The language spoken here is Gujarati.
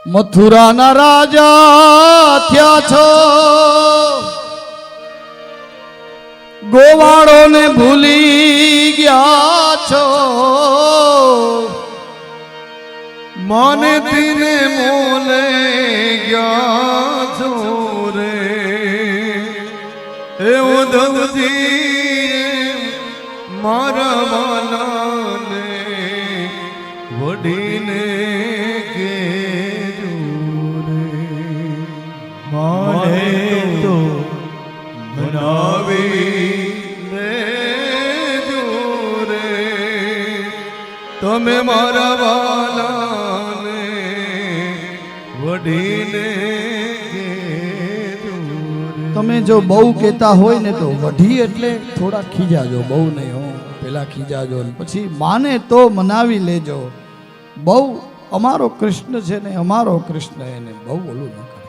મથુરાના રાજા થયા છો, ગોવાળોને ભૂલી ગયા છો, મને તીને મોલે ગયા છો રે એ ઉદ્ધવજી મારા વાલાને વડીને કેજો રે માને તો મનાવી દેજો રે તમે મારા વાલાને વડીને તમે જો બહુ કહેતા હોય ને તો વઢી એટલે થોડા ખીજાજો, બહુ નહીં હો, પેલા ખીજાજો ને પછી માને તો મનાવી લેજો. બહુ અમારો કૃષ્ણ છે ને અમારો કૃષ્ણ એને બહુ ઓલું ન કરે.